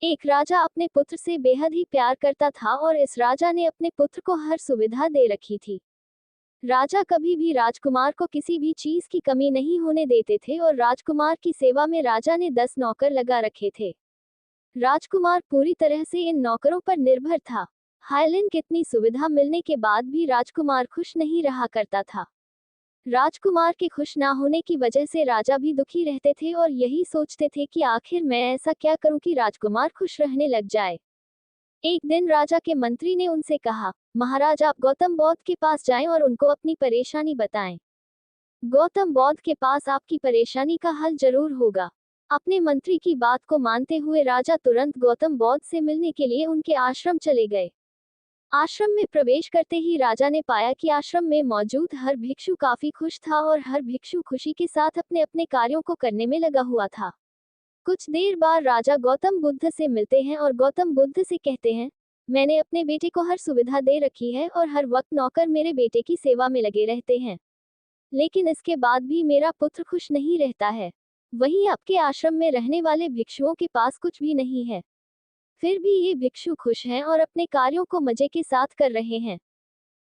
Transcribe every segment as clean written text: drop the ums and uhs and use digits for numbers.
एक राजा अपने पुत्र से बेहद ही प्यार करता था और इस राजा ने अपने पुत्र को हर सुविधा दे रखी थी। राजा कभी भी राजकुमार को किसी भी चीज की कमी नहीं होने देते थे और राजकुमार की सेवा में राजा ने 10 नौकर लगा रखे थे। राजकुमार पूरी तरह से इन नौकरों पर निर्भर था। हाइलैंड कितनी सुविधा मिलने के बाद भी राजकुमार खुश नहीं रहा करता था। राजकुमार के खुश ना होने की वजह से राजा भी दुखी रहते थे और यही सोचते थे कि आखिर मैं ऐसा क्या करूं कि राजकुमार खुश रहने लग जाए। एक दिन राजा के मंत्री ने उनसे कहा, महाराज आप गौतम बौद्ध के पास जाएं और उनको अपनी परेशानी बताएं। गौतम बौद्ध के पास आपकी परेशानी का हल जरूर होगा। अपने मंत्री की बात को मानते हुए राजा तुरंत गौतम बौद्ध से मिलने के लिए उनके आश्रम चले गए। आश्रम में प्रवेश करते ही राजा ने पाया कि आश्रम में मौजूद हर भिक्षु काफी खुश था और हर भिक्षु खुशी के साथ अपने अपने कार्यों को करने में लगा हुआ था। कुछ देर बाद राजा गौतम बुद्ध से मिलते हैं और गौतम बुद्ध से कहते हैं, मैंने अपने बेटे को हर सुविधा दे रखी है और हर वक्त नौकर मेरे बेटे की सेवा में लगे रहते हैं, लेकिन इसके बाद भी मेरा पुत्र खुश नहीं रहता है। वहीं आपके आश्रम में रहने वाले भिक्षुओं के पास कुछ भी नहीं है, फिर भी ये भिक्षु खुश हैं और अपने कार्यों को मजे के साथ कर रहे हैं।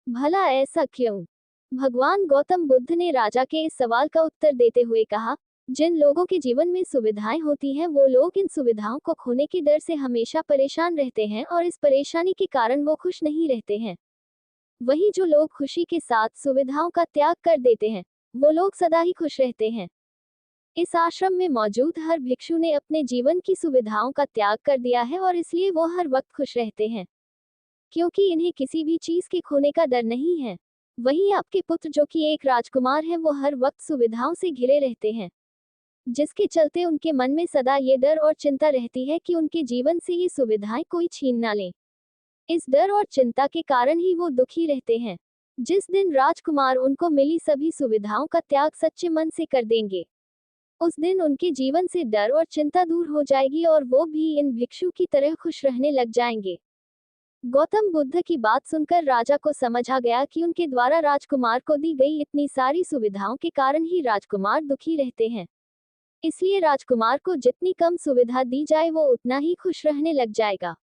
भला ऐसा क्यों? भगवान गौतम बुद्ध ने राजा के इस सवाल का उत्तर देते हुए कहा, जिन लोगों के जीवन में सुविधाएं होती हैं वो लोग इन सुविधाओं को खोने के डर से हमेशा परेशान रहते हैं और इस परेशानी के कारण वो खुश नहीं रहते हैं। वहीं जो लोग खुशी के साथ सुविधाओं का त्याग कर देते हैं, वो लोग सदा ही खुश रहते हैं। इस आश्रम में मौजूद हर भिक्षु ने अपने जीवन की सुविधाओं का त्याग कर दिया है और इसलिए वो हर वक्त खुश रहते हैं, क्योंकि इन्हें किसी भी चीज के खोने का डर नहीं है। वहीं आपके पुत्र जो कि एक राजकुमार है, वो हर वक्त सुविधाओं से घिरे रहते हैं, जिसके चलते उनके मन में सदा ये डर और चिंता रहती है कि उनके जीवन से ये सुविधाएं कोई छीन ना ले। इस डर और चिंता के कारण ही वो दुखी रहते हैं। जिस दिन राजकुमार उनको मिली सभी सुविधाओं का त्याग सच्चे मन से कर देंगे, उस दिन उनके जीवन से डर और चिंता दूर हो जाएगी और वो भी इन भिक्षु की तरह खुश रहने लग जाएंगे। गौतम बुद्ध की बात सुनकर राजा को समझ आ गया कि उनके द्वारा राजकुमार को दी गई इतनी सारी सुविधाओं के कारण ही राजकुमार दुखी रहते हैं। इसलिए राजकुमार को जितनी कम सुविधा दी जाए वो उतना ही खुश रहने लग जाएगा।